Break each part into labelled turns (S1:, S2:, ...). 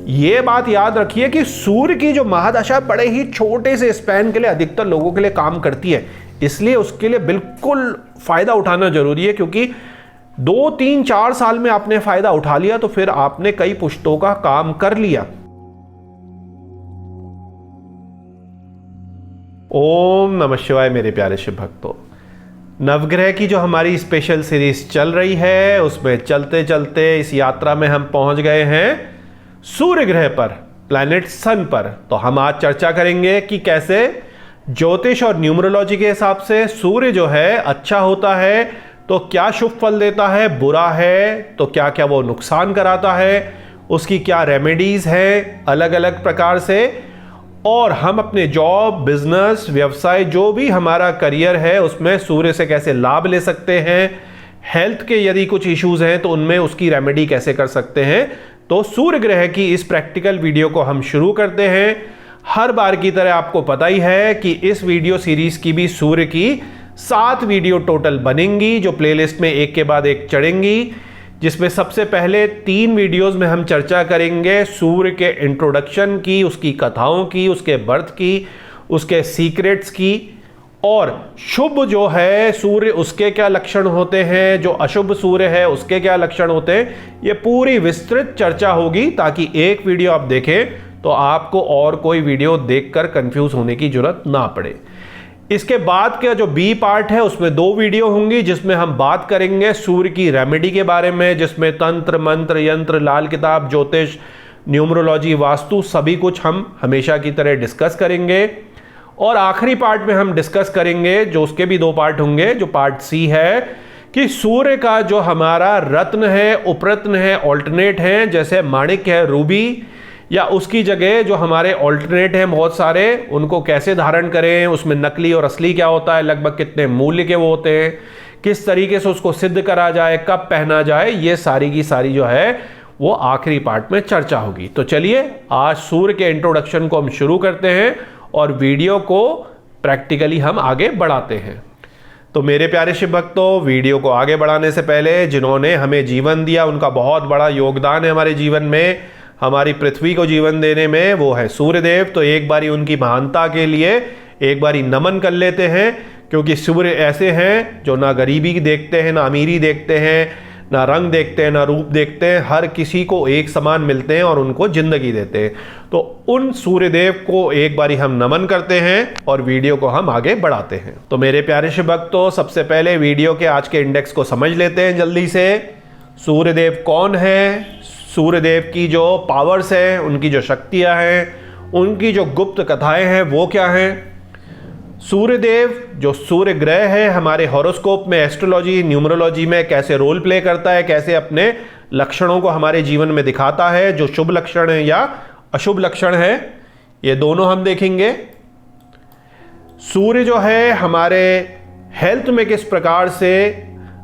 S1: ये बात याद रखिए कि सूर्य की जो महादशा बड़े ही छोटे से स्पैन के लिए अधिकतर लोगों के लिए काम करती है, इसलिए उसके लिए बिल्कुल फायदा उठाना जरूरी है, क्योंकि 2, 3, 4 साल में आपने फायदा उठा लिया तो फिर आपने कई पुश्तों का काम कर लिया। ओम नमः शिवाय मेरे प्यारे शिव भक्तों, नवग्रह की जो हमारी स्पेशल सीरीज चल रही है उसमें चलते चलते इस यात्रा में हम पहुंच गए हैं सूर्य ग्रह पर, प्लैनेट सन पर। तो हम आज चर्चा करेंगे कि कैसे ज्योतिष और न्यूमरोलॉजी के हिसाब से सूर्य जो है अच्छा होता है तो क्या शुभ फल देता है, बुरा है तो क्या क्या वो नुकसान कराता है, उसकी क्या रेमेडीज है अलग अलग प्रकार से, और हम अपने जॉब, बिजनेस, व्यवसाय, जो भी हमारा करियर है उसमें सूर्य से कैसे लाभ ले सकते हैं, हेल्थ के यदि कुछ इश्यूज हैं तो उनमें उसकी रेमेडी कैसे कर सकते हैं। तो सूर्य ग्रह की इस प्रैक्टिकल वीडियो को हम शुरू करते हैं। हर बार की तरह आपको पता ही है कि इस वीडियो सीरीज की भी सूर्य की 7 वीडियो टोटल बनेंगी, जो प्लेलिस्ट में एक के बाद एक चढ़ेंगी, जिसमें सबसे पहले 3 वीडियोस में हम चर्चा करेंगे सूर्य के इंट्रोडक्शन की, उसकी कथाओं की, उसके बर्थ की, उसके सीक्रेट्स की, और शुभ जो है सूर्य उसके क्या लक्षण होते हैं, जो अशुभ सूर्य है उसके क्या लक्षण होते हैं। ये पूरी विस्तृत चर्चा होगी ताकि एक वीडियो आप देखें तो आपको और कोई वीडियो देखकर कंफ्यूज होने की जरूरत ना पड़े। इसके बाद का जो बी पार्ट है उसमें 2 वीडियो होंगी जिसमें हम बात करेंगे सूर्य की रेमेडी के बारे में, जिसमें तंत्र, मंत्र, यंत्र, लाल किताब, ज्योतिष, न्यूमरोलॉजी, वास्तु सभी कुछ हम हमेशा की तरह डिस्कस करेंगे। और आखिरी पार्ट में हम डिस्कस करेंगे, जो उसके भी 2 पार्ट होंगे, जो पार्ट सी है, कि सूर्य का जो हमारा रत्न है, उपरत्न है, ऑल्टरनेट है, जैसे माणिक है, रूबी, या उसकी जगह जो हमारे ऑल्टरनेट हैं बहुत सारे, उनको कैसे धारण करें, उसमें नकली और असली क्या होता है, लगभग कितने मूल्य के वो होते हैं, किस तरीके से उसको सिद्ध करा जाए, कब पहना जाए, ये सारी की सारी जो है वो आखिरी पार्ट में चर्चा होगी। तो चलिए आज सूर्य के इंट्रोडक्शन को हम शुरू करते हैं और वीडियो को प्रैक्टिकली हम आगे बढ़ाते हैं। तो मेरे प्यारे शिव भक्तों, वीडियो को आगे बढ़ाने से पहले जिन्होंने हमें जीवन दिया, उनका बहुत बड़ा योगदान है हमारे जीवन में, हमारी पृथ्वी को जीवन देने में, वो है सूर्यदेव। तो एक बारी उनकी महानता के लिए एक बारी नमन कर लेते हैं, क्योंकि सूर्य ऐसे हैं जो ना गरीबी देखते हैं, ना अमीरी देखते हैं, ना रंग देखते हैं, ना रूप देखते हैं, हर किसी को एक समान मिलते हैं और उनको जिंदगी देते हैं। तो उन सूर्यदेव को एक बारी हम नमन करते हैं और वीडियो को हम आगे बढ़ाते हैं। तो मेरे प्यारे शिव भक्तों, सबसे पहले वीडियो के आज के इंडेक्स को समझ लेते हैं जल्दी से। सूर्यदेव कौन है, सूर्यदेव की जो पावर्स हैं, उनकी जो शक्तियां हैं, उनकी जो गुप्त कथाएं हैं वो क्या हैं। सूर्यदेव जो सूर्य ग्रह है हमारे हॉरोस्कोप में, एस्ट्रोलॉजी, न्यूमरोलॉजी में कैसे रोल प्ले करता है, कैसे अपने लक्षणों को हमारे जीवन में दिखाता है, जो शुभ लक्षण है या अशुभ लक्षण है, ये दोनों हम देखेंगे। सूर्य जो है हमारे हेल्थ में किस प्रकार से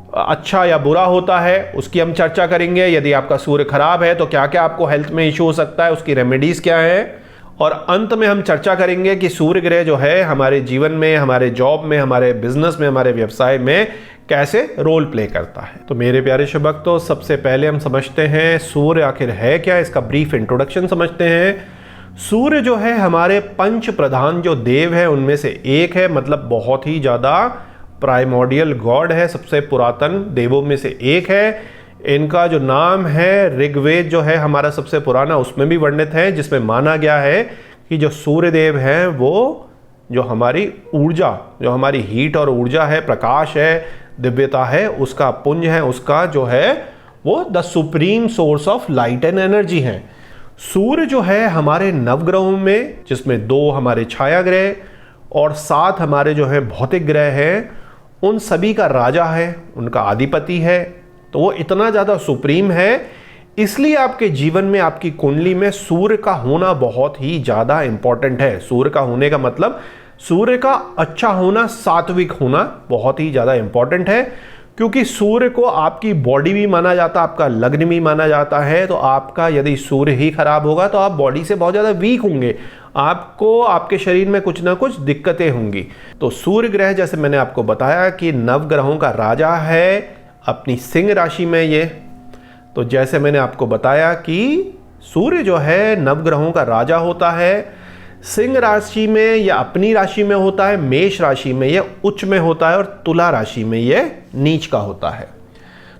S1: अच्छा या बुरा होता है उसकी हम चर्चा करेंगे। यदि आपका सूर्य खराब है तो क्या क्या आपको हेल्थ में इशू हो सकता है, उसकी रेमेडीज क्या है। और अंत में हम चर्चा करेंगे कि सूर्य ग्रह जो है हमारे जीवन में, हमारे जॉब में, हमारे बिजनेस में, हमारे व्यवसाय में कैसे रोल प्ले करता है। तो मेरे प्यारे शिव भक्तों, सबसे पहले हम समझते हैं सूर्य आखिर है क्या, इसका ब्रीफ इंट्रोडक्शन समझते हैं। सूर्य जो है हमारे पंच प्रधान जो देव है उनमें से एक है, मतलब बहुत ही ज़्यादा प्राइमोर्डियल गॉड है, सबसे पुरातन देवों में से एक है। इनका जो नाम है ऋग्वेद जो है हमारा सबसे पुराना, उसमें भी वर्णित है, जिसमें माना गया है कि जो सूर्यदेव हैं वो जो हमारी ऊर्जा, जो हमारी हीट और ऊर्जा है, प्रकाश है, दिव्यता है, उसका पुंज है, उसका जो है वो the supreme source of light and energy है। सूर्य जो है हमारे नवग्रहों में, जिसमें 2 हमारे छाया ग्रह और 7 हमारे जो है भौतिक ग्रह हैं, उन सभी का राजा है, उनका अधिपति है। तो वो इतना ज़्यादा सुप्रीम है, इसलिए आपके जीवन में, आपकी कुंडली में सूर्य का होना बहुत ही ज़्यादा इंपॉर्टेंट है। सूर्य का होने का मतलब सूर्य का अच्छा होना, सात्विक होना बहुत ही ज़्यादा इंपॉर्टेंट है, क्योंकि सूर्य को आपकी बॉडी भी माना जाता है, आपका लग्न भी माना जाता है। तो आपका यदि सूर्य ही खराब होगा तो आप बॉडी से बहुत ज़्यादा वीक होंगे, आपको आपके शरीर में कुछ ना कुछ दिक्कतें होंगी। तो सूर्य ग्रह, जैसे मैंने आपको बताया कि नवग्रहों का राजा है अपनी सिंह राशि में ये। तो जैसे मैंने आपको बताया कि सूर्य जो है नवग्रहों का राजा होता है। सिंह राशि में या अपनी राशि में होता है, मेष राशि में ये उच्च में होता है और तुला राशि में ये नीच का होता है।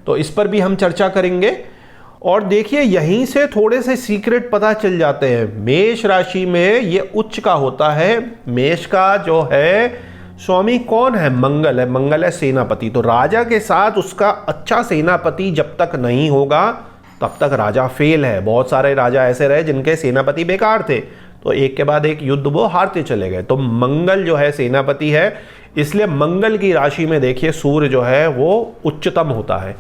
S1: तो इस पर भी हम चर्चा करेंगे। और देखिए यहीं से थोड़े से सीक्रेट पता चल जाते हैं। मेष राशि में ये उच्च का होता है। मेष का जो है स्वामी कौन है? मंगल है। मंगल है सेनापति। तो राजा के साथ उसका अच्छा सेनापति जब तक नहीं होगा तब तक राजा फेल है। बहुत सारे राजा ऐसे रहे जिनके सेनापति बेकार थे, तो एक के बाद एक युद्ध वो हारते चले गए। तो मंगल जो है सेनापति है, इसलिए मंगल की राशि में देखिए सूर्य जो है वो उच्चतम होता है।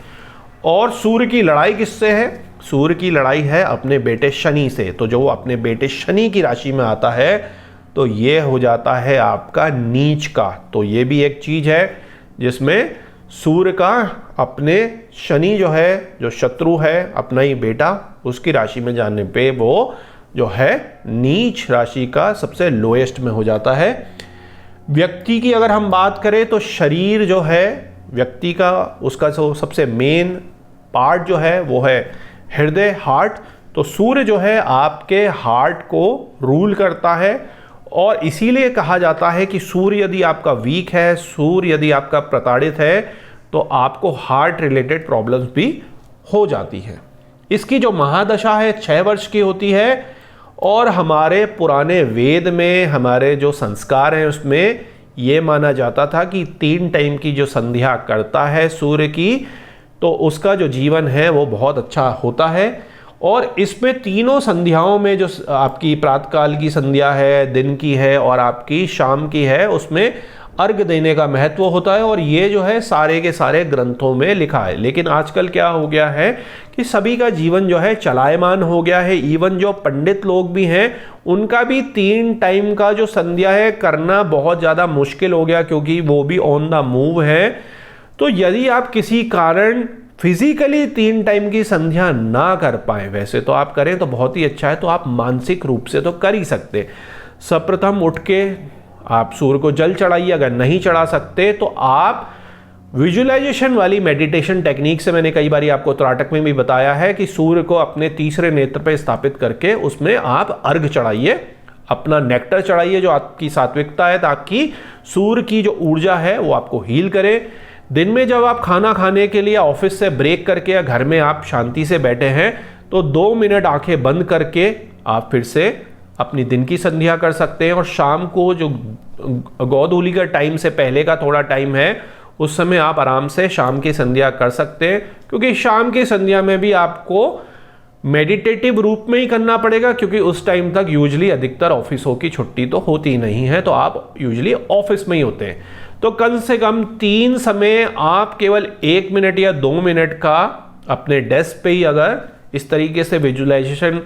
S1: और सूर्य की लड़ाई किससे है? सूर्य की लड़ाई है अपने बेटे शनि से। तो जो अपने बेटे शनि की राशि में आता है तो ये हो जाता है आपका नीच का। तो ये भी एक चीज है जिसमें सूर्य का अपने शनि जो है, जो शत्रु है अपना ही बेटा, उसकी राशि में जाने पे वो जो है नीच राशि का सबसे लोएस्ट में हो जाता है। व्यक्ति की अगर हम बात करें तो शरीर जो है व्यक्ति का, उसका जो सबसे मेन पार्ट जो है वो है हृदय, हार्ट। तो सूर्य जो है आपके हार्ट को रूल करता है और इसीलिए कहा जाता है कि सूर्य यदि आपका वीक है, सूर्य यदि आपका प्रताड़ित है तो आपको हार्ट रिलेटेड प्रॉब्लम्स भी हो जाती हैं। इसकी जो महादशा है 6 वर्ष की होती है और हमारे पुराने वेद में हमारे जो संस्कार हैं उसमें ये माना जाता था कि 3 टाइम की जो संध्या करता है सूर्य की तो उसका जो जीवन है वो बहुत अच्छा होता है। और इसमें तीनों संध्याओं में जो आपकी प्रातःकाल की संध्या है, दिन की है और आपकी शाम की है, उसमें अर्घ देने का महत्व होता है। और ये जो है सारे के सारे ग्रंथों में लिखा है। लेकिन आजकल क्या हो गया है कि सभी का जीवन जो है चलायमान हो गया है। इवन जो पंडित लोग भी हैं उनका भी 3 टाइम का जो संध्या है करना बहुत ज़्यादा मुश्किल हो गया, क्योंकि वो भी ऑन द मूव है। तो यदि आप किसी कारण फिजिकली 3 टाइम की संध्या ना कर पाए, वैसे तो आप करें तो बहुत ही अच्छा है, तो आप मानसिक रूप से तो कर ही सकते। सर्वप्रथम उठ के आप सूर्य को जल चढ़ाइए। अगर नहीं चढ़ा सकते तो आप विजुअलाइजेशन वाली मेडिटेशन टेक्निक से, मैंने कई बार आपको त्राटक में भी बताया है कि सूर्य को अपने तीसरे नेत्र पर स्थापित करके उसमें आप अर्घ चढ़ाइए, अपना नेक्टर चढ़ाइए जो आपकी सात्विकता है, ताकि सूर्य की जो ऊर्जा है वो आपको हील करे। दिन में जब आप खाना खाने के लिए ऑफिस से ब्रेक करके या घर में आप शांति से बैठे हैं तो 2 मिनट आंखें बंद करके आप फिर से अपनी दिन की संध्या कर सकते हैं। और शाम को जो गोधूली का टाइम से पहले का थोड़ा टाइम है उस समय आप आराम से शाम की संध्या कर सकते हैं, क्योंकि शाम की संध्या में भी आपको मेडिटेटिव रूप में ही करना पड़ेगा, क्योंकि उस टाइम तक यूजुअली अधिकतर ऑफिसों की छुट्टी तो होती नहीं है, तो आप यूजुअली ऑफिस में ही होते हैं। तो कम से कम 3 समय आप केवल 1 मिनट या 2 मिनट का अपने डेस्क पे ही अगर इस तरीके से विजुअलाइजेशन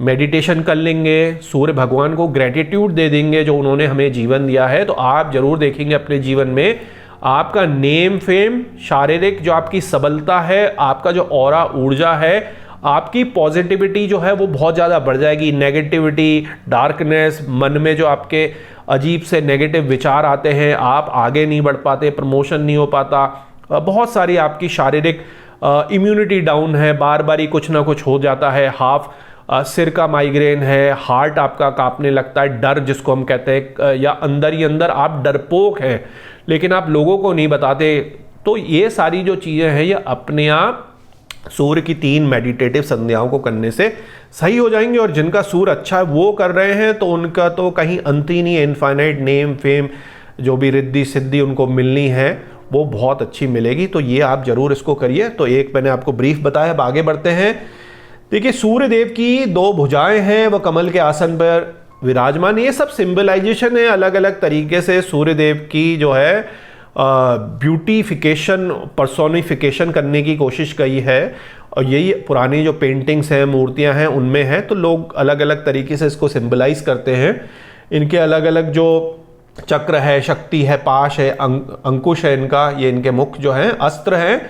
S1: मेडिटेशन कर लेंगे, सूर्य भगवान को ग्रेटिट्यूड दे देंगे जो उन्होंने हमें जीवन दिया है, तो आप जरूर देखेंगे अपने जीवन में आपका नेम फेम, शारीरिक जो आपकी सबलता है, आपका जो ऑरा ऊर्जा है, आपकी पॉजिटिविटी जो है वो बहुत ज़्यादा बढ़ जाएगी। नेगेटिविटी, डार्कनेस, मन में जो आपके अजीब से नेगेटिव विचार आते हैं, आप आगे नहीं बढ़ पाते, प्रमोशन नहीं हो पाता, बहुत सारी आपकी शारीरिक इम्यूनिटी डाउन है, बार बार ही कुछ ना कुछ हो जाता है, सिर का माइग्रेन है, हार्ट आपका कांपने लगता है, डर जिसको हम कहते हैं, या अंदर ही अंदर आप डरपोक हैं लेकिन आप लोगों को नहीं बताते। तो ये सारी जो चीज़ें हैं ये अपने आप सूर्य की 3 मेडिटेटिव संध्याओं को करने से सही हो जाएंगे। और जिनका सूर्य अच्छा है वो कर रहे हैं तो उनका तो कहीं अंत ही नहीं है। इनफाइनाइट नेम फेम जो भी रिद्धि सिद्धि उनको मिलनी है वो बहुत अच्छी मिलेगी। तो ये आप जरूर इसको करिए। तो एक मैंने आपको ब्रीफ बताया, अब आगे बढ़ते हैं। देखिए सूर्य देव की 2 भुजाएं हैं, वो कमल के आसन पर विराजमान। ये सब सिंबलाइजेशन है, अलग अलग तरीके से सूर्य देव की जो है ब्यूटिफिकेशन, पर्सोनिफिकेशन करने की कोशिश की है। और यही पुरानी जो पेंटिंग्स हैं, मूर्तियां हैं, उनमें है। तो लोग अलग अलग तरीके से इसको सिंबलाइज करते हैं। इनके अलग अलग जो चक्र है, शक्ति है, पाश है, अंकुश है इनका, ये इनके मुख जो हैं, अस्त्र हैं,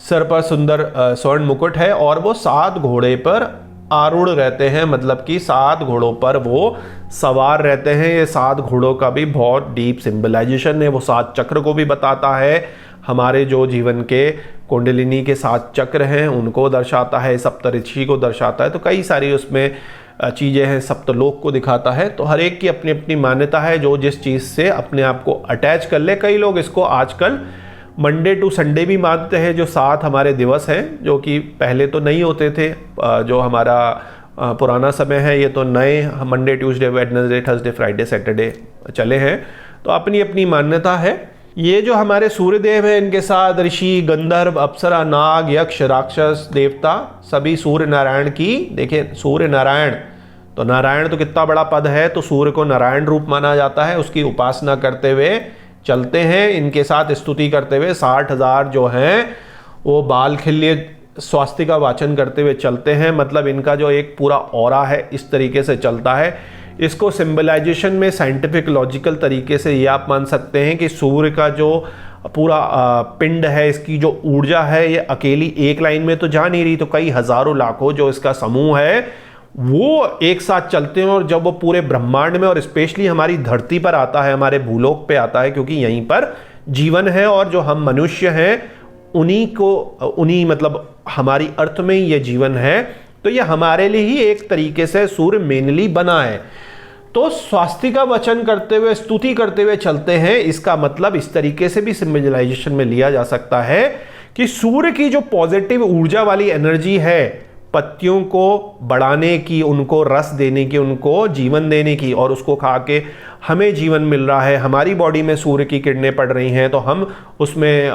S1: सर पर सुंदर स्वर्ण मुकुट है और वो 7 घोड़े पर आरूढ़ रहते हैं, मतलब कि 7 घोड़ों पर वो सवार रहते हैं। ये 7 घोड़ों का भी बहुत डीप सिंबलाइजेशन है। वो 7 चक्र को भी बताता है, हमारे जो जीवन के कुंडलिनी के 7 चक्र हैं उनको दर्शाता है, सप्तऋषि को दर्शाता है, तो कई सारी उसमें चीज़ें हैं, सप्तलोक को दिखाता है। तो हर एक की अपनी अपनी मान्यता है, जो जिस चीज़ से अपने आप को अटैच कर ले। कई लोग इसको आजकल मंडे टू संडे भी मानते हैं, जो 7 हमारे दिवस हैं, जो कि पहले तो नहीं होते थे। जो हमारा पुराना समय है, ये तो नए Monday, Tuesday, Wednesday, Thursday, Friday, Saturday चले हैं। तो अपनी अपनी मान्यता है। ये जो हमारे सूर्यदेव हैं, इनके साथ ऋषि, गंधर्व, अप्सरा, नाग, यक्ष, राक्षस, देवता, सभी सूर्य नारायण की। देखिए सूर्य नारायण, तो नारायण तो कितना बड़ा पद है, तो सूर्य को नारायण रूप माना जाता है। उसकी उपासना करते हुए चलते हैं, इनके साथ स्तुति करते हुए 60,000 जो हैं वो बाल खिल्य स्वास्थ्य का वाचन करते हुए चलते हैं। मतलब इनका जो एक पूरा ऑरा है इस तरीके से चलता है। इसको सिंबलाइजेशन में साइंटिफिक लॉजिकल तरीके से ये आप मान सकते हैं कि सूर्य का जो पूरा पिंड है, इसकी जो ऊर्जा है, ये अकेली एक लाइन में तो जा नहीं रही, तो कई हजारों लाखों जो इसका समूह है वो एक साथ चलते हैं। और जब वो पूरे ब्रह्मांड में और स्पेशली हमारी धरती पर आता है, हमारे भूलोक पे आता है, क्योंकि यहीं पर जीवन है और जो हम मनुष्य हैं उन्हीं मतलब हमारी अर्थ में ही ये जीवन है। तो ये हमारे लिए ही एक तरीके से सूर्य मेनली बना है। तो स्वास्थ्य का वचन करते हुए, स्तुति करते हुए चलते हैं। इसका मतलब इस तरीके से भी सिंबलाइजेशन में लिया जा सकता है कि सूर्य की जो पॉजिटिव ऊर्जा वाली एनर्जी है, पत्तियों को बढ़ाने की, उनको रस देने की, उनको जीवन देने की, और उसको खा के हमें जीवन मिल रहा है, हमारी बॉडी में सूर्य की किरणें पड़ रही हैं, तो हम उसमें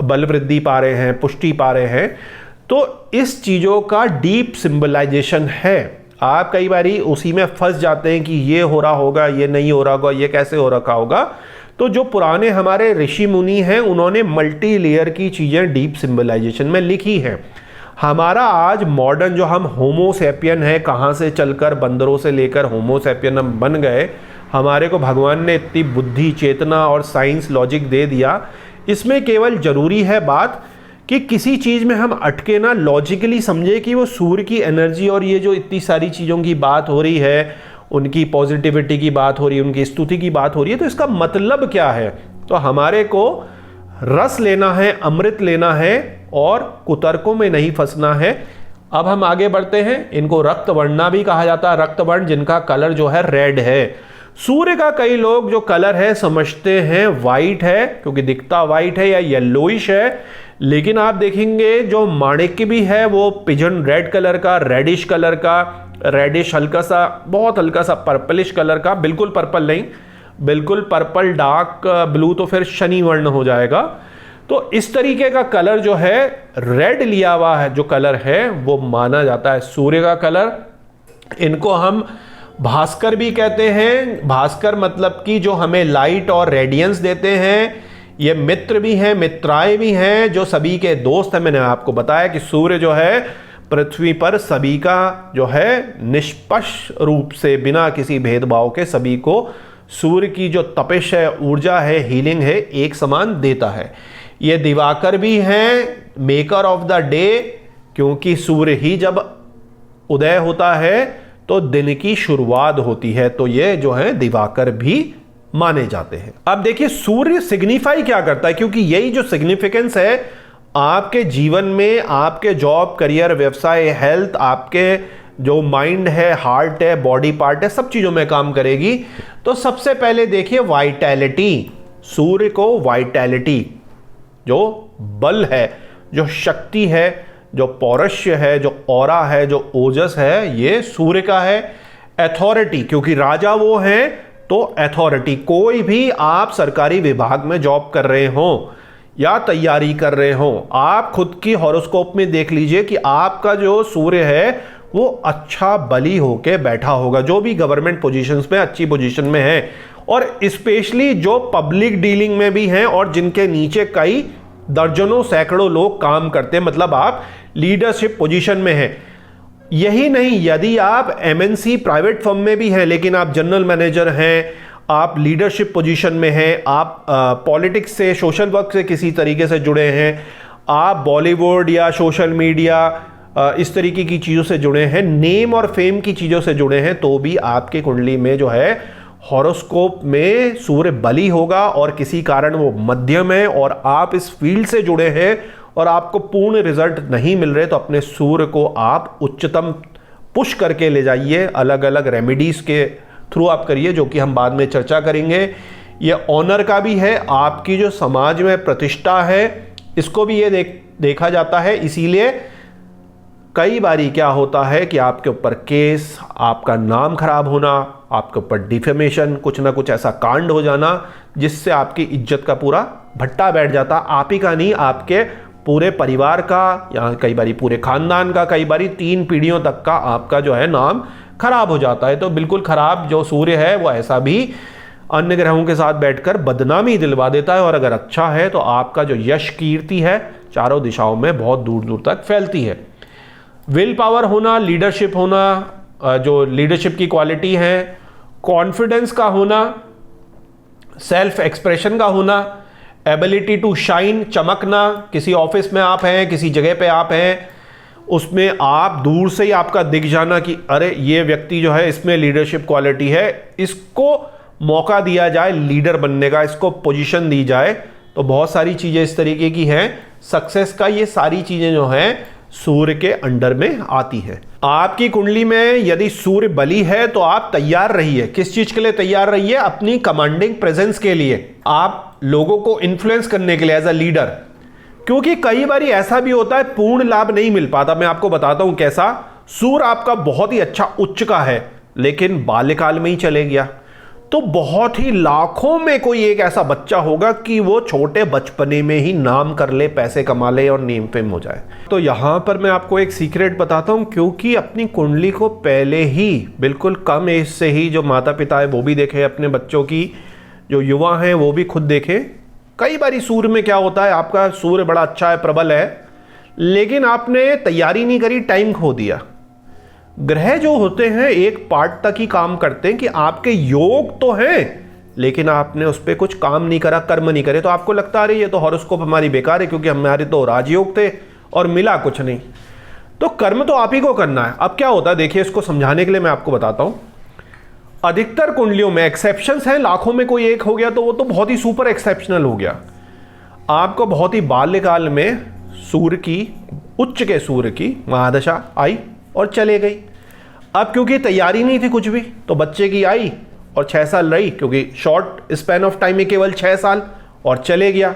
S1: बल वृद्धि पा रहे हैं, पुष्टि पा रहे हैं। तो इस चीज़ों का डीप सिंबलाइजेशन है। आप कई बारी उसी में फंस जाते हैं कि ये हो रहा होगा, ये नहीं हो रहा होगा, ये कैसे हो रखा होगा। तो जो पुराने हमारे ऋषि मुनि हैं, उन्होंने मल्टी लेयर की चीज़ें डीप सिंबलाइजेशन में लिखी हैं। हमारा आज मॉडर्न जो हम होमो सैपियन है, कहाँ से चलकर बंदरों से लेकर होमो सैपियन हम बन गए, हमारे को भगवान ने इतनी बुद्धि, चेतना और साइंस, लॉजिक दे दिया। इसमें केवल जरूरी है बात कि किसी चीज़ में हम अटके ना, लॉजिकली समझे कि वो सूर्य की एनर्जी और ये जो इतनी सारी चीज़ों की बात हो रही है, उनकी पॉजिटिविटी की बात हो रही है, उनकी स्तुति की बात हो रही है, तो इसका मतलब क्या है। तो हमारे को रस लेना है, अमृत लेना है और कुतर्कों में नहीं फंसना है। अब हम आगे बढ़ते हैं। इनको रक्त वर्णा भी कहा जाता है, रक्त वर्ण, जिनका कलर जो है रेड है। सूर्य का कई लोग जो कलर है समझते हैं वाइट है, क्योंकि दिखता वाइट है या येलोइश है, लेकिन आप देखेंगे जो माणिक्य भी है वो पिजन रेड कलर का, रेडिश कलर का, रेडिश हल्का सा, बहुत हल्का सा पर्पलिश कलर का, बिल्कुल पर्पल नहीं, बिल्कुल पर्पल डार्क ब्लू तो फिर शनि वर्ण हो जाएगा। तो इस तरीके का कलर जो है रेड लिया हुआ है, जो कलर है वो माना जाता है सूर्य का कलर। इनको हम भास्कर भी कहते हैं। भास्कर मतलब कि जो हमें लाइट और रेडियंस देते हैं। ये मित्र भी हैं, मित्राएं भी हैं, जो सभी के दोस्त हैं। मैंने आपको बताया कि सूर्य जो है पृथ्वी पर सभी का जो है निष्पक्ष रूप से, बिना किसी भेदभाव के, सभी को सूर्य की जो तपिश है, ऊर्जा है, हीलिंग है, एक समान देता है। ये दिवाकर भी हैं, मेकर ऑफ द डे, क्योंकि सूर्य ही जब उदय होता है तो दिन की शुरुआत होती है। तो ये जो है दिवाकर भी माने जाते हैं। अब देखिए सूर्य सिग्निफाई क्या करता है, क्योंकि यही जो सिग्निफिकेंस है आपके जीवन में, आपके जॉब, करियर, व्यवसाय, हेल्थ, आपके जो माइंड है, हार्ट है, बॉडी पार्ट है, सब चीजों में काम करेगी। तो सबसे पहले देखिए वाइटैलिटी। सूर्य को वाइटैलिटी, जो बल है, जो शक्ति है, जो पौरुष्य है, जो ऑरा है, जो ओजस है, ये सूर्य का है। अथॉरिटी, क्योंकि राजा वो हैं, तो अथॉरिटी। कोई भी आप सरकारी विभाग में जॉब कर रहे हो या तैयारी कर रहे हो, आप खुद की हॉरोस्कोप में देख लीजिए कि आपका जो सूर्य है वो अच्छा बली होके बैठा होगा। जो भी गवर्नमेंट पोजीशंस में अच्छी पोजीशन में है, और स्पेशली जो पब्लिक डीलिंग में भी हैं और जिनके नीचे कई दर्जनों सैकड़ों लोग काम करते हैं, मतलब आप लीडरशिप पोजीशन में हैं। यही नहीं, यदि आप एमएनसी प्राइवेट फर्म में भी हैं, लेकिन आप जनरल मैनेजर हैं, आप लीडरशिप पोजीशन में हैं, आप पॉलिटिक्स से, सोशल वर्क से किसी तरीके से जुड़े हैं, आप बॉलीवुड या सोशल मीडिया इस तरीके की चीज़ों से जुड़े हैं, नेम और फेम की चीज़ों से जुड़े हैं, तो भी आपके कुंडली में जो है हॉरोस्कोप में सूर्य बली होगा और किसी कारण वो मध्यम है और आप इस फील्ड से जुड़े हैं और आपको पूर्ण रिजल्ट नहीं मिल रहे तो अपने सूर्य को आप उच्चतम पुश करके ले जाइए, अलग अलग रेमेडीज के थ्रू आप करिए, जो कि हम बाद में चर्चा करेंगे। ये ऑनर का भी है, आपकी जो समाज में प्रतिष्ठा है इसको भी ये देखा जाता है। इसीलिए कई बारी क्या होता है कि आपके ऊपर केस, आपका नाम खराब होना, आपके ऊपर डिफेमेशन, कुछ ना कुछ ऐसा कांड हो जाना जिससे आपकी इज्जत का पूरा भट्टा बैठ जाता। आप ही का नहीं, आपके पूरे परिवार का, या कई बारी पूरे खानदान का, कई बारी 3 पीढ़ियों तक का आपका जो है नाम खराब हो जाता है। तो बिल्कुल खराब जो सूर्य है वो ऐसा भी अन्य ग्रहों के साथ बैठकर बदनामी दिलवा देता है, और अगर अच्छा है तो आपका जो यश कीर्ति है चारों दिशाओं में बहुत दूर दूर तक फैलती है। विल पावर होना, लीडरशिप होना, जो लीडरशिप की क्वालिटी है, कॉन्फिडेंस का होना, सेल्फ एक्सप्रेशन का होना, एबिलिटी टू शाइन, चमकना। किसी ऑफिस में आप हैं, किसी जगह पे आप हैं, उसमें आप दूर से ही आपका दिख जाना कि अरे ये व्यक्ति जो है इसमें लीडरशिप क्वालिटी है, इसको मौका दिया जाए लीडर बनने का, इसको पोजीशन दी जाए। तो बहुत सारी चीज़ें इस तरीके की हैं सक्सेस का। ये सारी चीज़ें जो हैं सूर्य के अंडर में आती है। आपकी कुंडली में यदि सूर्य बली है तो आप तैयार रहिए। किस चीज के लिए तैयार रहिए? अपनी कमांडिंग प्रेजेंस के लिए, आप लोगों को इन्फ्लुएंस करने के लिए एज अ लीडर। क्योंकि कई बार ऐसा भी होता है पूर्ण लाभ नहीं मिल पाता। मैं आपको बताता हूं कैसा। सूर्य आपका बहुत ही अच्छा उच्च का है, लेकिन बाल्यकाल में ही चले गया, तो बहुत ही लाखों में कोई एक ऐसा बच्चा होगा कि वो छोटे बचपने में ही नाम कर ले, पैसे कमा ले और नेम फेम हो जाए। तो यहां पर मैं आपको एक सीक्रेट बताता हूं, क्योंकि अपनी कुंडली को पहले ही बिल्कुल कम एज से ही जो माता पिता है वो भी देखें, अपने बच्चों की जो युवा हैं वो भी खुद देखें। कई बार सूर्य में क्या होता है, आपका सूर्य बड़ा अच्छा है, प्रबल है, लेकिन आपने तैयारी नहीं करी, टाइम खो दिया। ग्रह जो होते हैं एक पार्ट तक ही काम करते हैं कि आपके योग तो हैं, लेकिन आपने उस पर कुछ काम नहीं करा, कर्म नहीं करे, तो आपको लगता है ये तो हॉरोस्कोप हमारी बेकार है क्योंकि हमारे तो राजयोग थे और मिला कुछ नहीं। तो कर्म तो आप ही को करना है। अब क्या होता है देखिए, इसको समझाने के लिए मैं आपको बताता हूं। अधिकतर कुंडलियों में एक्सेप्शंस हैं, लाखों में कोई एक हो गया तो वो तो बहुत ही सुपर एक्सेप्शनल हो गया। आपको बहुत ही बाल्यकाल में सूर्य की, उच्च के सूर्य की महादशा आई और चले गई। अब क्योंकि तैयारी नहीं थी कुछ भी, तो बच्चे की आई और 6 साल रही, क्योंकि शॉर्ट स्पैन ऑफ टाइम में केवल 6 साल, और चले गया।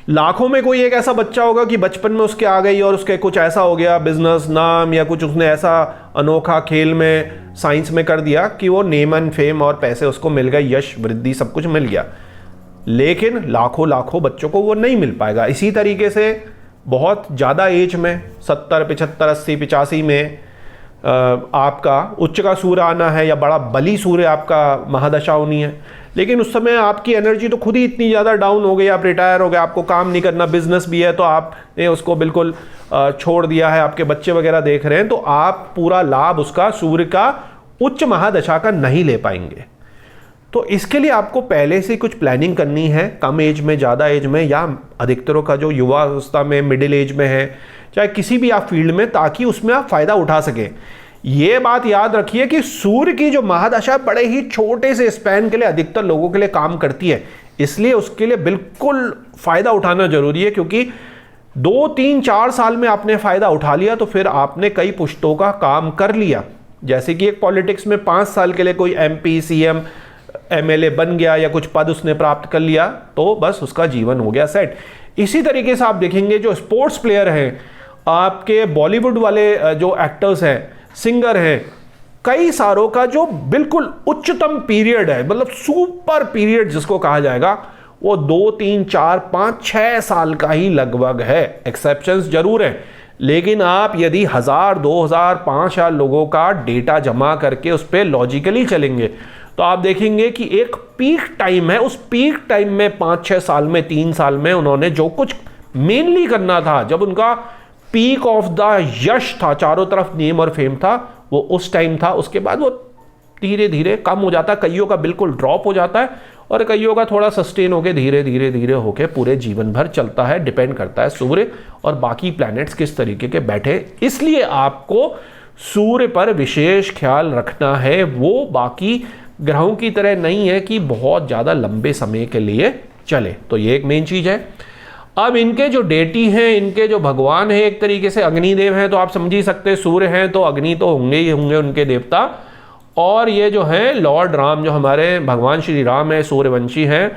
S1: लाखों में कोई एक ऐसा बच्चा होगा कि बचपन में उसके आ गई और उसके कुछ ऐसा हो गया, बिजनेस, नाम, या कुछ उसने ऐसा अनोखा खेल में, साइंस में कर दिया कि वो नेम एंड फेम और पैसे उसको मिल गए, यश वृद्धि सब कुछ मिल गया। लेकिन लाखों लाखों बच्चों को वो नहीं मिल पाएगा। इसी तरीके से बहुत ज़्यादा एज में 70, 75, 80, 85 में आपका उच्च का सूर्य आना है या बड़ा बली सूर्य आपका महादशा होनी है, लेकिन उस समय आपकी एनर्जी तो खुद ही इतनी ज़्यादा डाउन हो गई, आप रिटायर हो गए, आपको काम नहीं करना, बिजनेस भी है तो आपने उसको बिल्कुल छोड़ दिया है, आपके बच्चे वगैरह देख रहे हैं, तो आप पूरा लाभ उसका सूर्य का उच्च महादशा का नहीं ले पाएंगे। तो इसके लिए आपको पहले से कुछ प्लानिंग करनी है, कम एज में, ज़्यादा एज में, या अधिकतरों का जो युवा अवस्था में, मिडिल एज में है, चाहे किसी भी आप फील्ड में, ताकि उसमें आप फायदा उठा सकें। ये बात याद रखिए कि सूर्य की जो महादशा बड़े ही छोटे से स्पैन के लिए अधिकतर लोगों के लिए काम करती है, इसलिए उसके लिए बिल्कुल फायदा उठाना जरूरी है। क्योंकि 2, 3, 4 साल में आपने फायदा उठा लिया तो फिर आपने कई पुश्तों का काम कर लिया। जैसे कि एक पॉलिटिक्स में 5 साल के लिए कोई MP, CM, MLA बन गया या कुछ पद उसने प्राप्त कर लिया, तो बस उसका जीवन हो गया सेट। इसी तरीके से आप देखेंगे जो स्पोर्ट्स प्लेयर हैं, आपके बॉलीवुड वाले जो एक्टर्स हैं, सिंगर हैं, कई सारों का जो बिल्कुल उच्चतम पीरियड है, मतलब सुपर पीरियड जिसको कहा जाएगा, वो 2, 3, 4, 5, 6 साल का ही लगभग है। एक्सेप्शंस जरूर हैं, लेकिन आप यदि 1000, 2000, 5000 लोगों का डेटा जमा करके उस पर लॉजिकली चलेंगे तो आप देखेंगे कि एक पीक टाइम है, उस पीक टाइम में 5-6 साल में, 3 साल में उन्होंने जो कुछ मेनली करना था, जब उनका पीक ऑफ द यश था, चारों तरफ नेम और फेम था, वो उस टाइम था। उसके बाद वो धीरे धीरे कम हो जाता है, कईयों का बिल्कुल ड्रॉप हो जाता है और कईयों का थोड़ा सस्टेन होकर धीरे धीरे धीरे होकर पूरे जीवन भर चलता है। डिपेंड करता है सूर्य और बाकी प्लैनेट्स किस तरीके के बैठे, इसलिए आपको सूर्य पर विशेष ख्याल रखना है। वो बाकी ग्रहों की तरह नहीं है कि बहुत ज़्यादा लंबे समय के लिए चले, तो ये एक मेन चीज़ है। अब इनके जो डेटी हैं, इनके जो भगवान हैं, एक तरीके से अग्निदेव हैं, तो आप समझ ही सकते हैं सूर्य हैं तो अग्नि तो होंगे ही होंगे उनके देवता। और ये जो हैं लॉर्ड राम, जो हमारे भगवान श्री राम है, सूर्यवंशी हैं,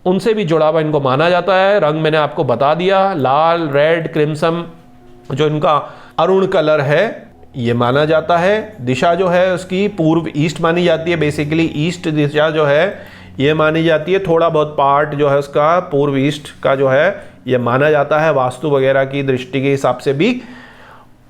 S1: उनसे भी जुड़ा हुआ इनको माना जाता है। रंग मैंने आपको बता दिया, लाल, रेड, क्रिम्सन, जो इनका अरुण कलर है, ये माना जाता है। दिशा जो है उसकी पूर्व ईस्ट मानी जाती है, बेसिकली ईस्ट दिशा जो है ये मानी जाती है। थोड़ा बहुत पार्ट जो है उसका पूर्व ईस्ट का जो है ये माना जाता है वास्तु वगैरह की दृष्टि के हिसाब से भी।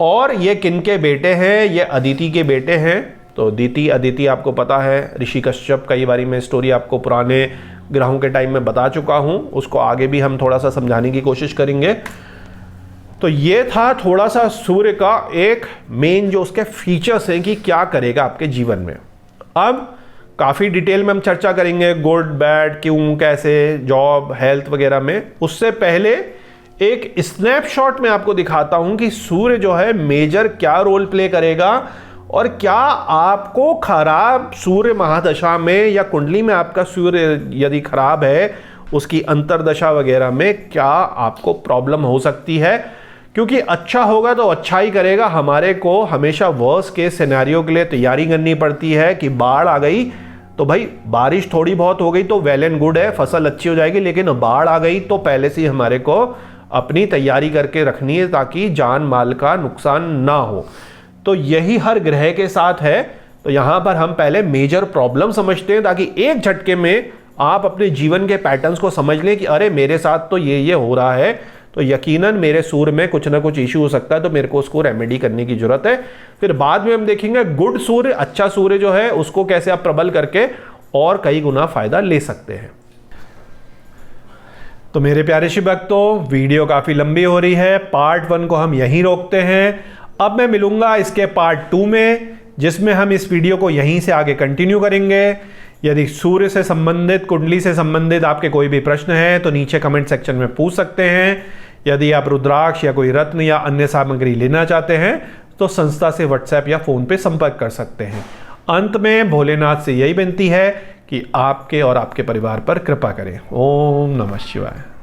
S1: और ये किनके बेटे हैं? ये अदिति के बेटे हैं। तो अदिति आपको पता है, ऋषि कश्यप, कई बारी मैं स्टोरी आपको पुराने ग्रहों के टाइम में बता चुका हूँ, उसको आगे भी हम थोड़ा सा समझाने की कोशिश करेंगे। तो ये था थोड़ा सा सूर्य का एक मेन जो उसके फीचर्स हैं कि क्या करेगा आपके जीवन में। अब काफ़ी डिटेल में हम चर्चा करेंगे, गुड, बैड, क्यों, कैसे, जॉब, हेल्थ वगैरह में। उससे पहले एक स्नैपशॉट में आपको दिखाता हूं कि सूर्य जो है मेजर क्या रोल प्ले करेगा और क्या आपको खराब सूर्य महादशा में या कुंडली में आपका सूर्य यदि खराब है, उसकी अंतरदशा वगैरह में क्या आपको प्रॉब्लम हो सकती है। क्योंकि अच्छा होगा तो अच्छा ही करेगा। हमारे को हमेशा वर्स्ट केस सिनेरियो के लिए तैयारी करनी पड़ती है कि बाढ़ आ गई तो भाई बारिश थोड़ी बहुत हो गई तो वेल एंड गुड है, फसल अच्छी हो जाएगी, लेकिन बाढ़ आ गई तो पहले से ही हमारे को अपनी तैयारी करके रखनी है ताकि जान माल का नुकसान ना हो। तो यही हर ग्रह के साथ है। तो यहाँ पर हम पहले मेजर प्रॉब्लम समझते हैं ताकि एक झटके में आप अपने जीवन के पैटर्न्स को समझ लें कि अरे मेरे साथ तो ये हो रहा है, तो यकीनन मेरे सूर्य में कुछ ना कुछ इश्यू हो सकता है, तो मेरे को उसको रेमेडी करने की जरूरत है। फिर बाद में हम देखेंगे गुड सूर्य, अच्छा सूर्य जो है उसको कैसे आप प्रबल करके और कई गुना फायदा ले सकते हैं। तो मेरे प्यारे शिव भक्तों, वीडियो काफी लंबी हो रही है, पार्ट 1 को हम यहीं रोकते हैं। अब मैं मिलूंगा इसके पार्ट 2 में, जिसमें हम इस वीडियो को यहीं से आगे कंटिन्यू करेंगे। यदि सूर्य से संबंधित, कुंडली से संबंधित आपके कोई भी प्रश्न है तो नीचे कमेंट सेक्शन में पूछ सकते हैं। यदि आप रुद्राक्ष या कोई रत्न या अन्य सामग्री लेना चाहते हैं तो संस्था से व्हाट्सएप या फोन पे संपर्क कर सकते हैं। अंत में भोलेनाथ से यही विनती है कि आपके और आपके परिवार पर कृपा करें। ओम नमः शिवाय।